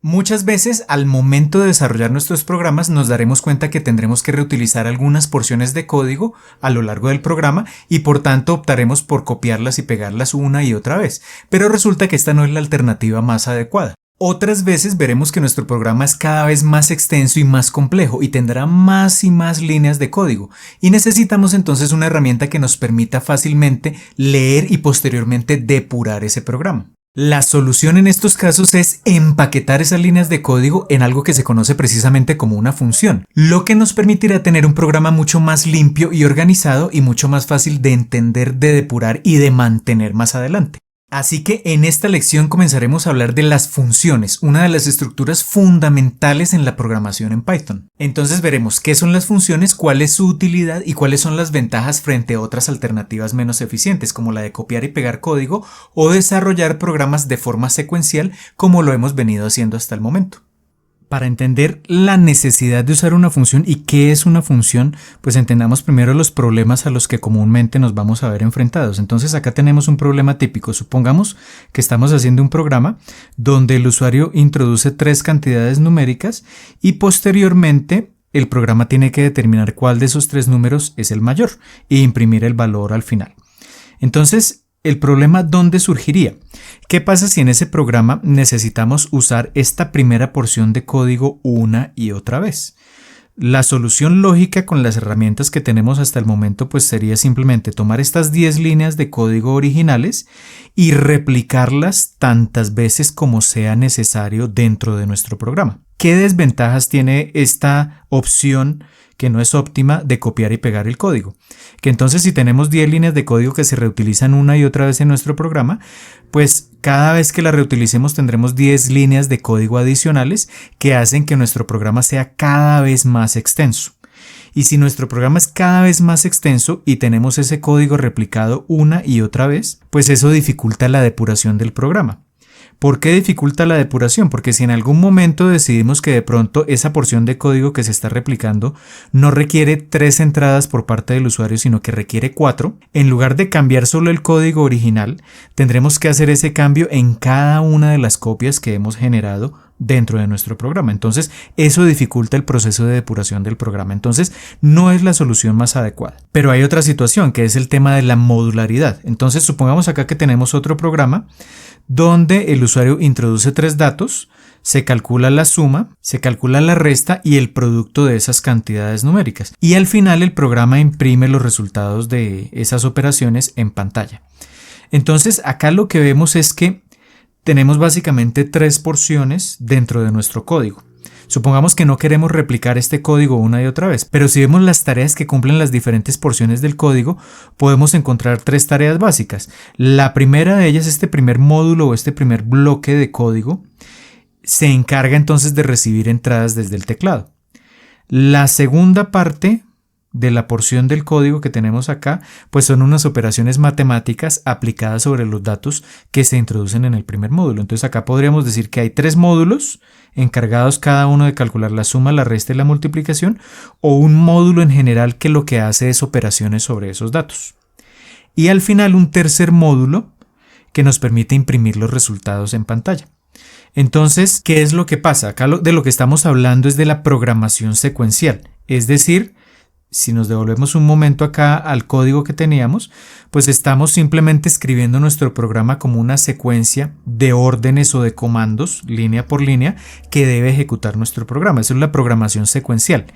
Muchas veces al momento de desarrollar nuestros programas nos daremos cuenta que tendremos que reutilizar algunas porciones de código a lo largo del programa y por tanto optaremos por copiarlas y pegarlas una y otra vez, pero resulta que esta no es la alternativa más adecuada. Otras veces veremos que nuestro programa es cada vez más extenso y más complejo y tendrá más y más líneas de código y necesitamos entonces una herramienta que nos permita fácilmente leer y posteriormente depurar ese programa. La solución en estos casos es empaquetar esas líneas de código en algo que se conoce precisamente como una función, lo que nos permitirá tener un programa mucho más limpio y organizado y mucho más fácil de entender, de depurar y de mantener más adelante. Así que en esta lección comenzaremos a hablar de las funciones, una de las estructuras fundamentales en la programación en Python. Entonces veremos qué son las funciones, cuál es su utilidad y cuáles son las ventajas frente a otras alternativas menos eficientes, como la de copiar y pegar código o desarrollar programas de forma secuencial, como lo hemos venido haciendo hasta el momento. Para entender la necesidad de usar una función y qué es una función, pues entendamos primero los problemas a los que comúnmente nos vamos a ver enfrentados. Entonces acá tenemos un problema típico. Supongamos que estamos haciendo un programa donde el usuario introduce 3 cantidades numéricas y posteriormente el programa tiene que determinar cuál de esos 3 números es el mayor e imprimir el valor al final. Entonces, ¿el problema dónde surgiría? ¿Qué pasa si en ese programa necesitamos usar esta primera porción de código una y otra vez? La solución lógica con las herramientas que tenemos hasta el momento pues sería simplemente tomar estas 10 líneas de código originales y replicarlas tantas veces como sea necesario dentro de nuestro programa. ¿Qué desventajas tiene esta opción que no es óptima de copiar y pegar el código? Que entonces si tenemos 10 líneas de código que se reutilizan una y otra vez en nuestro programa, pues cada vez que la reutilicemos tendremos 10 líneas de código adicionales que hacen que nuestro programa sea cada vez más extenso. Y si nuestro programa es cada vez más extenso y tenemos ese código replicado una y otra vez, pues eso dificulta la depuración del programa. ¿Por qué dificulta la depuración? Porque si en algún momento decidimos que de pronto esa porción de código que se está replicando no requiere 3 entradas por parte del usuario, sino que requiere 4, en lugar de cambiar solo el código original, tendremos que hacer ese cambio en cada una de las copias que hemos generado dentro de nuestro programa. Entonces, eso dificulta el proceso de depuración del programa. Entonces, no es la solución más adecuada. Pero hay otra situación, que es el tema de la modularidad. Entonces, supongamos acá que tenemos otro programa donde el usuario introduce 3 datos, se calcula la suma, se calcula la resta y el producto de esas cantidades numéricas. Y al final el programa imprime los resultados de esas operaciones en pantalla. Entonces, acá lo que vemos es que tenemos básicamente 3 porciones dentro de nuestro código. Supongamos que no queremos replicar este código una y otra vez, pero si vemos las tareas que cumplen las diferentes porciones del código, podemos encontrar 3 tareas básicas. La primera de ellas, este primer módulo o este primer bloque de código, se encarga entonces de recibir entradas desde el teclado. La segunda parte de la porción del código que tenemos acá, pues son unas operaciones matemáticas aplicadas sobre los datos que se introducen en el primer módulo. Entonces acá podríamos decir que hay 3 módulos encargados cada uno de calcular la suma, la resta y la multiplicación, o un módulo en general que lo que hace es operaciones sobre esos datos. Y al final un tercer módulo que nos permite imprimir los resultados en pantalla. Entonces, ¿qué es lo que pasa? Acá de lo que estamos hablando es de la programación secuencial, es decir, si nos devolvemos un momento acá al código que teníamos, pues estamos simplemente escribiendo nuestro programa como una secuencia de órdenes o de comandos, línea por línea, que debe ejecutar nuestro programa. Eso es la programación secuencial.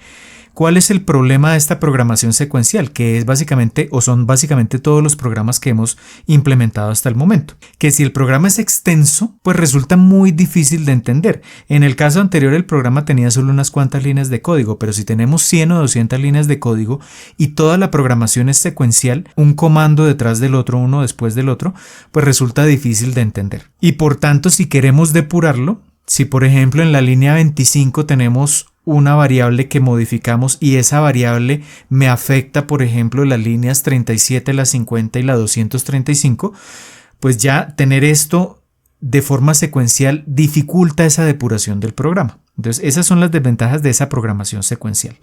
¿Cuál es el problema de esta programación secuencial? Que es básicamente, o son básicamente todos los programas que hemos implementado hasta el momento. Que si el programa es extenso, pues resulta muy difícil de entender. En el caso anterior el programa tenía solo unas cuantas líneas de código, pero si tenemos 100 o 200 líneas de código y toda la programación es secuencial, un comando detrás del otro, uno después del otro, pues resulta difícil de entender. Y por tanto, si queremos depurarlo, si por ejemplo en la línea 25 tenemos una variable que modificamos y esa variable me afecta, por ejemplo, las líneas 37, la 50 y la 235, pues ya tener esto de forma secuencial dificulta esa depuración del programa. Entonces, esas son las desventajas de esa programación secuencial.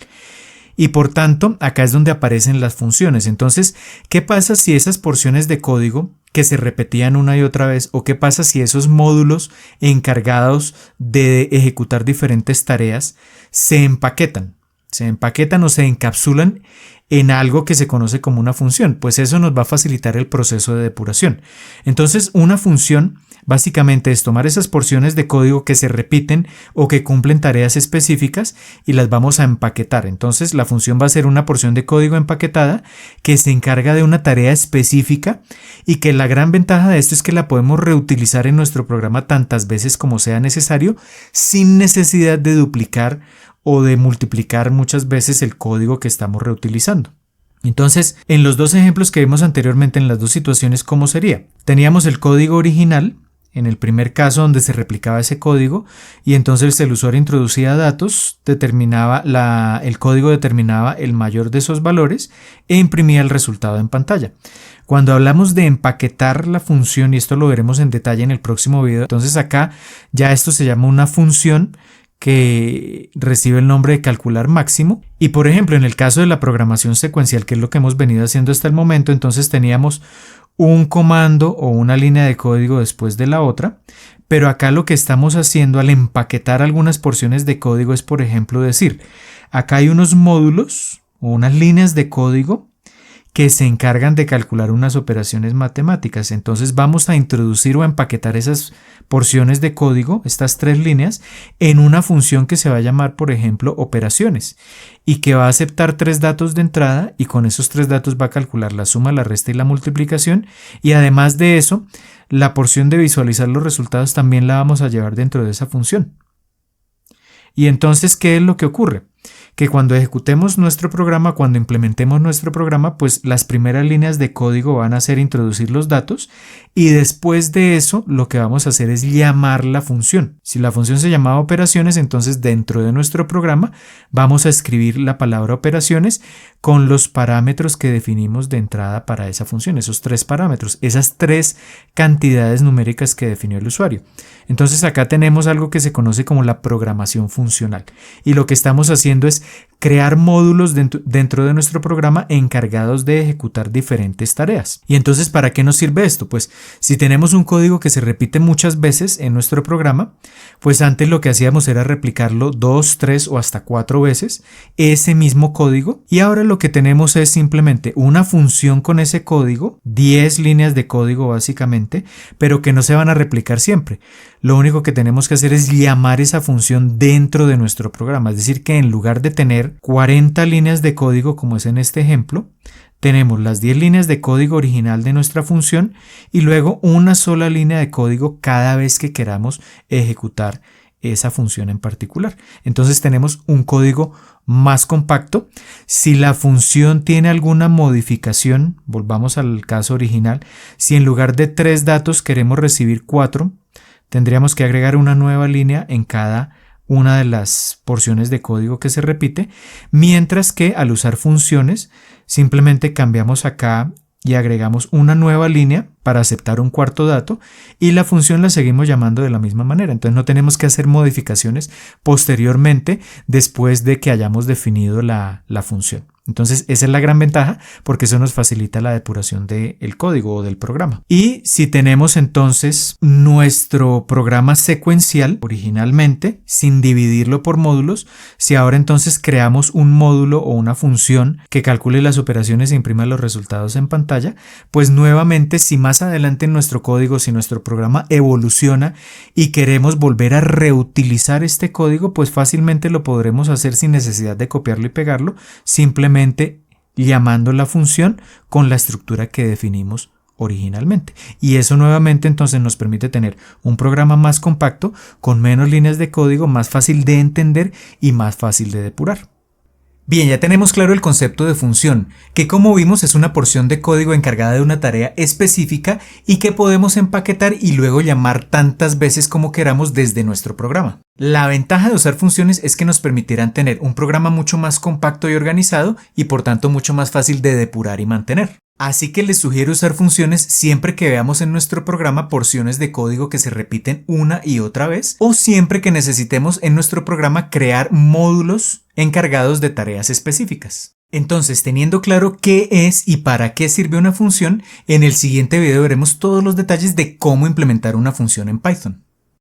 Y por tanto, acá es donde aparecen las funciones. Entonces, ¿qué pasa si esas porciones de código que se repetían una y otra vez? ¿O qué pasa si esos módulos encargados de ejecutar diferentes tareas se empaquetan? Se empaquetan o se encapsulan en algo que se conoce como una función. Pues eso nos va a facilitar el proceso de depuración. Entonces, una función básicamente es tomar esas porciones de código que se repiten o que cumplen tareas específicas y las vamos a empaquetar. Entonces, la función va a ser una porción de código empaquetada que se encarga de una tarea específica y que la gran ventaja de esto es que la podemos reutilizar en nuestro programa tantas veces como sea necesario sin necesidad de duplicar o de multiplicar muchas veces el código que estamos reutilizando. Entonces, en los dos ejemplos que vimos anteriormente, en las dos situaciones, ¿cómo sería? Teníamos el código original, en el primer caso donde se replicaba ese código, y entonces el usuario introducía datos, el código determinaba el mayor de esos valores e imprimía el resultado en pantalla. Cuando hablamos de empaquetar la función, y esto lo veremos en detalle en el próximo video, entonces acá ya esto se llama una función que recibe el nombre de calcular máximo. Y por ejemplo, en el caso de la programación secuencial, que es lo que hemos venido haciendo hasta el momento, entonces teníamos un comando o una línea de código después de la otra, pero acá lo que estamos haciendo al empaquetar algunas porciones de código es, por ejemplo, decir, acá hay unos módulos o unas líneas de código que se encargan de calcular unas operaciones matemáticas. Entonces vamos a introducir o a empaquetar esas porciones de código, estas tres líneas, en una función que se va a llamar, por ejemplo, operaciones, y que va a aceptar tres datos de entrada, y con esos tres datos va a calcular la suma, la resta y la multiplicación, y además de eso, la porción de visualizar los resultados también la vamos a llevar dentro de esa función. Y entonces, ¿qué es lo que ocurre? Que cuando ejecutemos nuestro programa, cuando implementemos nuestro programa, pues las primeras líneas de código van a ser introducir los datos y después de eso lo que vamos a hacer es llamar la función. Si la función se llamaba operaciones, entonces dentro de nuestro programa vamos a escribir la palabra operaciones con los parámetros que definimos de entrada para esa función, esos tres parámetros, esas tres cantidades numéricas que definió el usuario. Entonces acá tenemos algo que se conoce como la programación funcional y lo que estamos haciendo es crear módulos dentro de nuestro programa encargados de ejecutar diferentes tareas. Y entonces, ¿para qué nos sirve esto? Pues si tenemos un código que se repite muchas veces en nuestro programa, pues antes lo que hacíamos era replicarlo 2, 3 o hasta 4 veces ese mismo código, y ahora lo que tenemos es simplemente una función con ese código, 10 líneas de código básicamente, pero que no se van a replicar siempre. Lo único que tenemos que hacer es llamar esa función dentro de nuestro programa, es decir, que en lugar de tener 40 líneas de código como es en este ejemplo, tenemos las 10 líneas de código original de nuestra función y luego una sola línea de código cada vez que queramos ejecutar esa función en particular. Entonces tenemos un código más compacto. Si la función tiene alguna modificación, volvamos al caso original, si en lugar de 3 datos queremos recibir 4, tendríamos que agregar una nueva línea en cada una de las porciones de código que se repite, mientras que al usar funciones simplemente cambiamos acá y agregamos una nueva línea para aceptar un cuarto dato y la función la seguimos llamando de la misma manera. Entonces no tenemos que hacer modificaciones posteriormente después de que hayamos definido la función. Entonces esa es la gran ventaja porque eso nos facilita la depuración del código o del programa. Y si tenemos entonces nuestro programa secuencial originalmente sin dividirlo por módulos, si ahora entonces creamos un módulo o una función que calcule las operaciones e imprima los resultados en pantalla, pues nuevamente si más adelante en nuestro código, si nuestro programa evoluciona y queremos volver a reutilizar este código, pues fácilmente lo podremos hacer sin necesidad de copiarlo y pegarlo, simplemente llamando la función con la estructura que definimos originalmente. Y eso nuevamente entonces nos permite tener un programa más compacto, con menos líneas de código, más fácil de entender y más fácil de depurar. Bien, ya tenemos claro el concepto de función, que como vimos es una porción de código encargada de una tarea específica y que podemos empaquetar y luego llamar tantas veces como queramos desde nuestro programa. La ventaja de usar funciones es que nos permitirán tener un programa mucho más compacto y organizado y por tanto mucho más fácil de depurar y mantener. Así que les sugiero usar funciones siempre que veamos en nuestro programa porciones de código que se repiten una y otra vez o siempre que necesitemos en nuestro programa crear módulos encargados de tareas específicas. Entonces, teniendo claro qué es y para qué sirve una función, en el siguiente video veremos todos los detalles de cómo implementar una función en Python.